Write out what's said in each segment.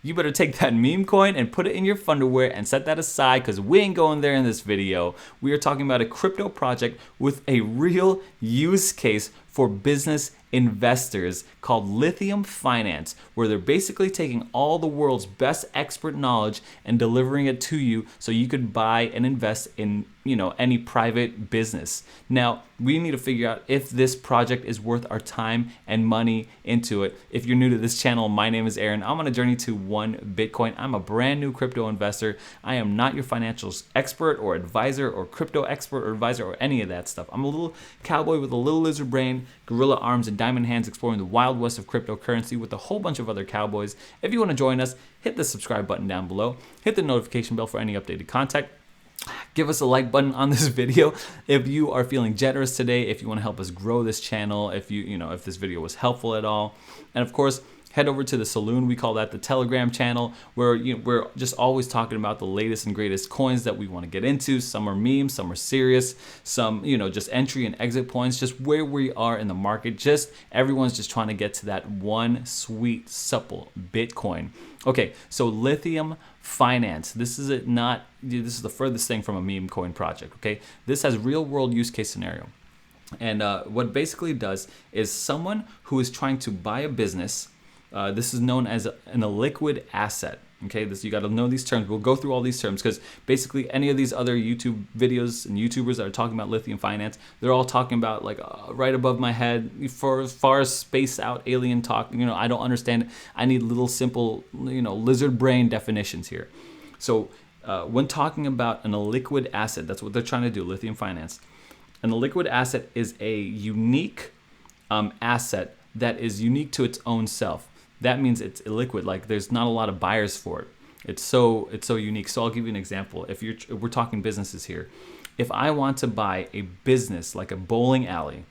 you better take that meme coin and put it in your Funderwear and set that aside, because we ain't going there in this video. We are talking about a crypto project with a real use case for business investors called Lithium Finance, where they're basically taking all the world's best expert knowledge and delivering it to you so you could buy and invest in, any private business. Now, we need to figure out if this project is worth our time and money into it. If you're new to this channel, my name is Aaron. I'm on a journey to 1 Bitcoin. I'm a brand new crypto investor. I am not your financial expert or advisor or crypto expert or advisor or any of that stuff. I'm a little cowboy with a little lizard brain, gorilla arms, and diamond hands exploring the wild west of cryptocurrency with a whole bunch of other cowboys. If you want to join us, hit the subscribe button down below. Hit the notification bell for any updated content. Give us a like button on this video if you are feeling generous today, if you want to help us grow this channel, if if this video was helpful at all. And of course, head over to the Saloon. We call that the Telegram channel, where we're just always talking about the latest and greatest coins that we want to get into. Some are memes, some are serious, some just entry and exit points, just where we are in the market. Just everyone's just trying to get to that one sweet, supple Bitcoin. Okay, so Lithium Finance. This is the furthest thing from a meme coin project. Okay, this has real world use case scenario. And what it basically does is someone who is trying to buy a business. This is known as an illiquid asset. Okay, you got to know these terms. We'll go through all these terms because basically any of these other YouTube videos and YouTubers that are talking about lithium finance, they're all talking about like right above my head, for as far as space out alien talk. I don't understand it. I need little simple, lizard brain definitions here. So when talking about an illiquid asset, that's what they're trying to do. Lithium finance. An illiquid asset is a unique asset that is unique to its own self. That means it's illiquid. Like there's not a lot of buyers for it. It's so unique. So I'll give you an example. If we're talking businesses here, if I want to buy a business like a bowling alley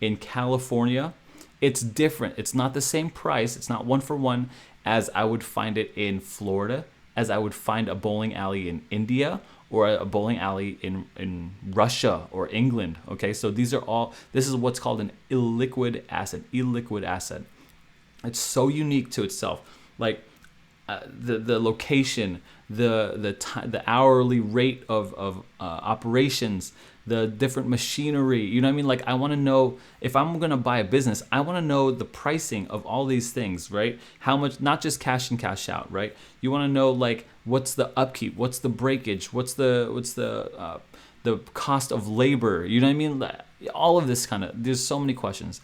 in California, it's different. It's not the same price. It's not one for one as I would find it in Florida, as I would find a bowling alley in India, or a bowling alley in Russia or England. Okay, so this is what's called an illiquid asset. It's so unique to itself. Like the location, the hourly rate of operations, the different machinery. You know what I mean? Like I want to know, if I'm gonna buy a business, I want to know the pricing of all these things, right? How much, not just cash in, cash out, right? You want to know like what's the upkeep, what's the breakage, what's the cost of labor. You know what I mean? All of this there's so many questions.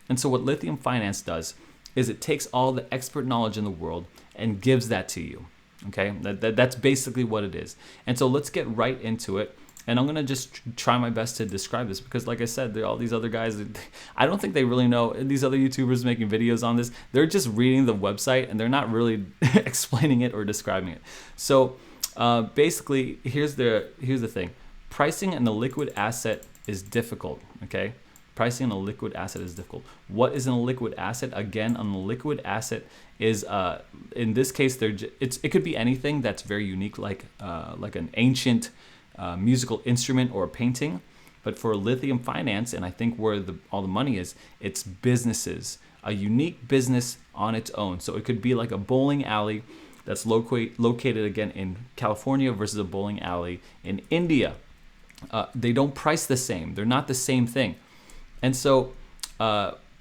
And so what Lithium Finance does is it takes all the expert knowledge in the world and gives that to you. Okay, that's basically what it is. And so let's get right into it. And I'm gonna just try my best to describe this because, like I said, there are all these other guys. I don't think they really know. These other YouTubers making videos on this, they're just reading the website and they're not really explaining it or describing it. So basically, here's the thing: pricing an illiquid asset is difficult. Okay. Pricing a liquid asset is difficult. What is an illiquid asset? Again, an illiquid asset is, in this case, it could be anything that's very unique, like an ancient musical instrument or a painting. But for Lithium Finance, and I think where all the money is, it's businesses, a unique business on its own. So it could be like a bowling alley that's located again in California versus a bowling alley in India. They don't price the same. They're not the same thing. And so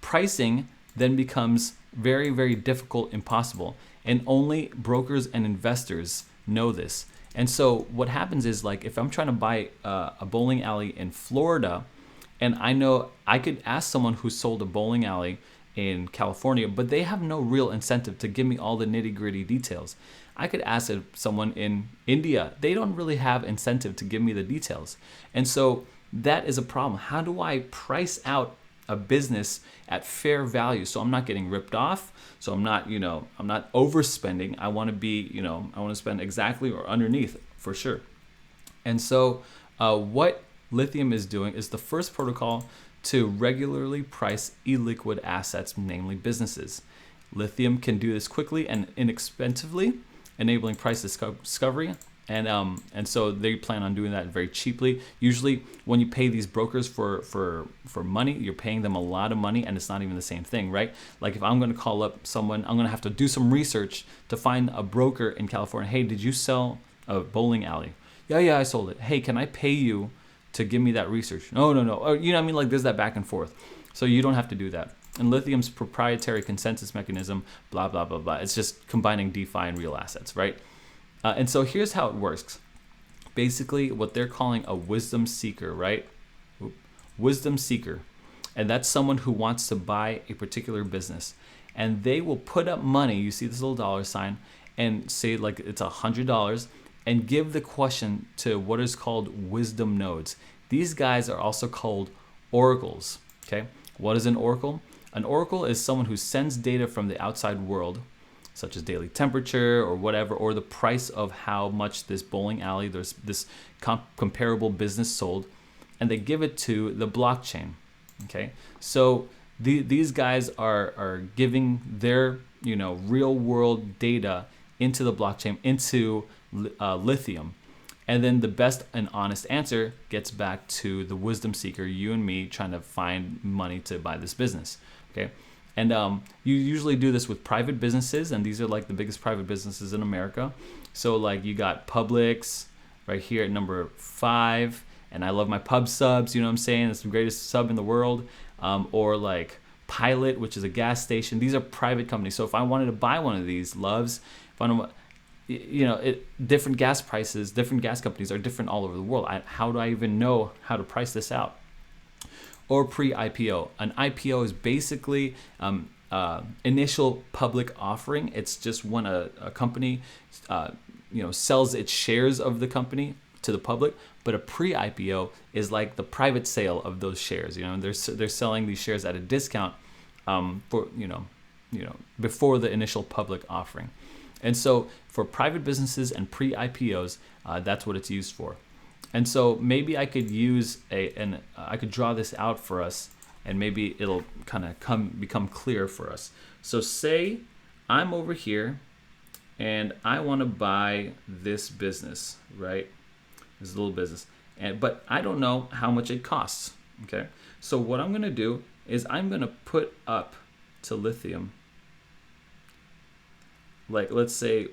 pricing then becomes very, very difficult, impossible. And only brokers and investors know this. And so what happens is, like, if I'm trying to buy a bowling alley in Florida, and I know I could ask someone who sold a bowling alley in California, but they have no real incentive to give me all the nitty-gritty details. I could ask someone in India. They don't really have incentive to give me the details. And so that is a problem. How do I price out a business at fair value so I'm not getting ripped off, so I'm not overspending? I want to spend exactly or underneath for sure. And so what Lithium is doing is the first protocol to regularly price illiquid assets, namely businesses. Lithium can do this quickly and inexpensively, enabling price discovery And so they plan on doing that very cheaply. Usually, when you pay these brokers for money, you're paying them a lot of money, and it's not even the same thing, right? Like if I'm going to call up someone, I'm going to have to do some research to find a broker in California. Hey, did you sell a bowling alley? Yeah, I sold it. Hey, can I pay you to give me that research? No. Or, you know what I mean? Like there's that back and forth. So you don't have to do that. And Lithium's proprietary consensus mechanism, blah, blah, blah, blah. It's just combining DeFi and real assets, right? And so here's how it works. Basically, what they're calling a wisdom seeker, right? Wisdom seeker. And that's someone who wants to buy a particular business. And they will put up money, you see this little dollar sign, and say like it's $100, and give the question to what is called wisdom nodes. These guys are also called oracles, okay? What is an oracle? An oracle is someone who sends data from the outside world, such as daily temperature or whatever, or the price of how much this bowling alley, there's this comparable business sold, and they give it to the blockchain. Okay, so these guys are giving their real world data into the blockchain, into Lithium, and then the best and honest answer gets back to the wisdom seeker, you and me, trying to find money to buy this business. Okay. And you usually do this with private businesses, and these are like the biggest private businesses in America. So like you got Publix right here at number 5, and I love my pub subs, you know what I'm saying? It's the greatest sub in the world. Or like Pilot, which is a gas station. These are private companies. So if I wanted to buy one of these Loves, if I want to, different gas prices, different gas companies are different all over the world. How do I even know how to price this out? Or pre-IPO. An IPO is basically initial public offering. It's just when a company sells its shares of the company to the public. But a pre-IPO is like the private sale of those shares. They're selling these shares at a discount for before the initial public offering. And so for private businesses and pre-IPOs, that's what it's used for. And so maybe I could use I could draw this out for us, and maybe it'll kind of become clear for us. So say I'm over here and I want to buy this business, right? This little business. But I don't know how much it costs, okay? So what I'm going to do is I'm going to put up to Lithium, like let's say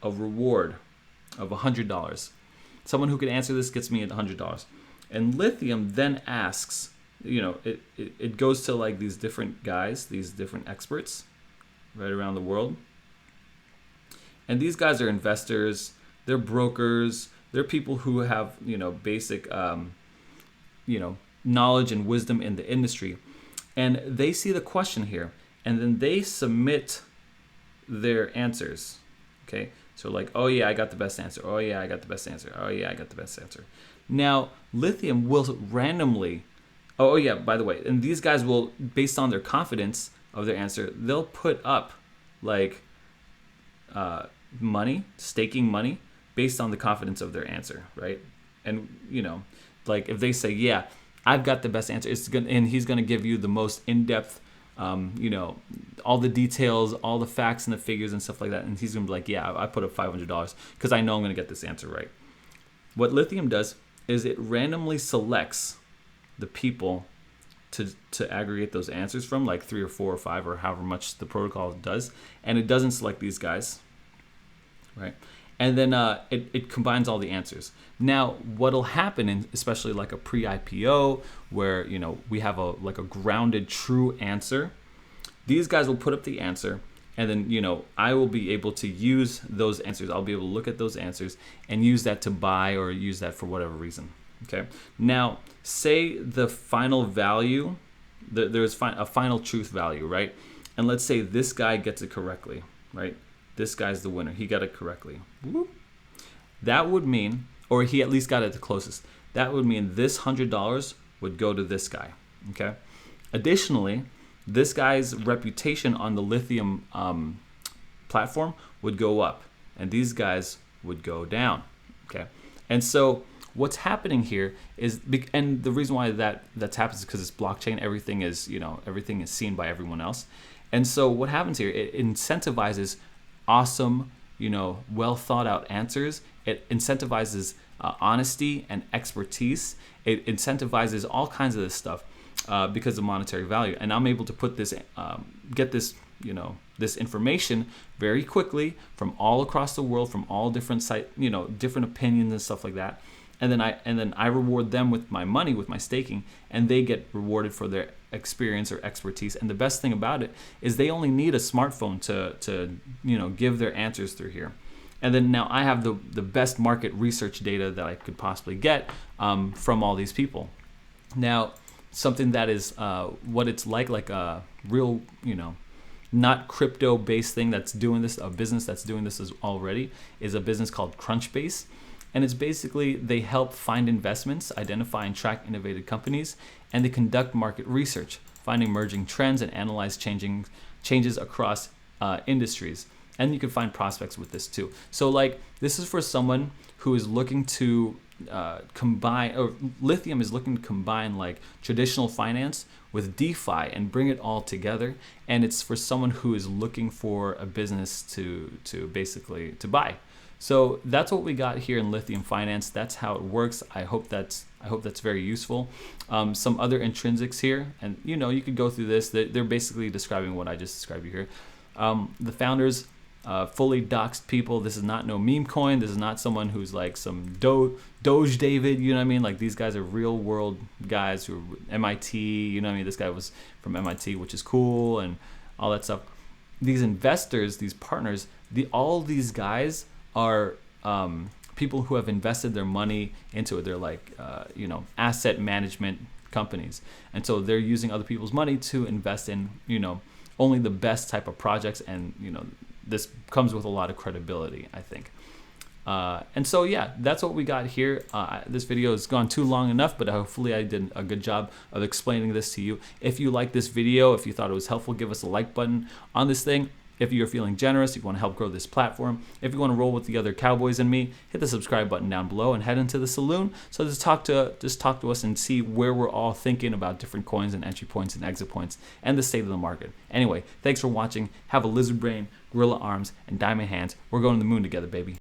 a reward of $100. Someone who can answer this gets me $100. And Lithium then asks, it goes to like these different guys, these different experts right around the world. And these guys are investors, they're brokers, they're people who have, basic, knowledge and wisdom in the industry. And they see the question here, and then they submit their answers, okay? So like, oh yeah, I got the best answer. Oh yeah, I got the best answer. Oh yeah, I got the best answer. Now, Lithium will randomly, oh yeah, by the way, and these guys will, based on their confidence of their answer, they'll put up like money, staking money, based on the confidence of their answer, right? And like if they say, yeah, I've got the best answer, and he's gonna give you the most in-depth, all the details, all the facts and the figures and stuff like that. And he's going to be like, yeah, I put up $500 because I know I'm going to get this answer right. What Lithium does is it randomly selects the people to aggregate those answers from, like 3 or 4 or 5 or however much the protocol does. And it doesn't select these guys, right? And then it combines all the answers. Now, what'll happen, especially like a pre-IPO, where we have a grounded, true answer. These guys will put up the answer, and then I will be able to use those answers. I'll be able to look at those answers and use that to buy or use that for whatever reason. Okay. Now, say the final value, there's a final truth value, right? And let's say this guy gets it correctly, right? This guy's the winner. He got it correctly. That would mean, or he at least got it the closest. That would mean this $100 would go to this guy. Okay. Additionally, this guy's reputation on the Lithium platform would go up, and these guys would go down. Okay. And so what's happening here is, and the reason why that's happens is because it's blockchain. Everything is seen by everyone else. And so what happens here, it incentivizes awesome well thought out answers. It incentivizes honesty and expertise. It incentivizes all kinds of this stuff because of monetary value. And I'm able to put this, get this, this information very quickly from all across the world, from all different different opinions and stuff like that. And then I reward them with my money, with my staking, and they get rewarded for their experience or expertise. And the best thing about it is they only need a smartphone to give their answers through here. And then now I have the best market research data that I could possibly get from all these people. Now, something that is what it's like a real, not crypto-based thing that's doing this, a business that's doing this already, is a business called Crunchbase. And it's basically, they help find investments, identify and track innovative companies, and they conduct market research, find emerging trends and analyze changes across industries. And you can find prospects with this too. So this is for someone who is looking to combine, or Lithium is looking to combine traditional finance with DeFi and bring it all together. And it's for someone who is looking for a business to basically buy. So that's what we got here in Lithium Finance. That's how it works. I hope that's very useful. Some other intrinsics here, and you could go through this. They're basically describing what I just described here. The founders, fully doxed people. This is not no meme coin. This is not someone who's like some Doge David. You know what I mean? These guys are real world guys who are MIT. You know what I mean? This guy was from MIT, which is cool, and all that stuff. These investors, these partners, all these guys are people who have invested their money into it. They're asset management companies, and so they're using other people's money to invest in only the best type of projects, and this comes with a lot of credibility, I think. And so yeah, that's what we got here. This video has gone too long enough, but hopefully I did a good job of explaining this to you. If you like this video, if you thought it was helpful, give us a like button on this thing. If you're feeling generous, if you want to help grow this platform, if you want to roll with the other cowboys and me, hit the subscribe button down below and head into the saloon. So just talk to us and see where we're all thinking about different coins and entry points and exit points and the state of the market. Anyway, thanks for watching. Have a lizard brain, gorilla arms, and diamond hands. We're going to the moon together, baby.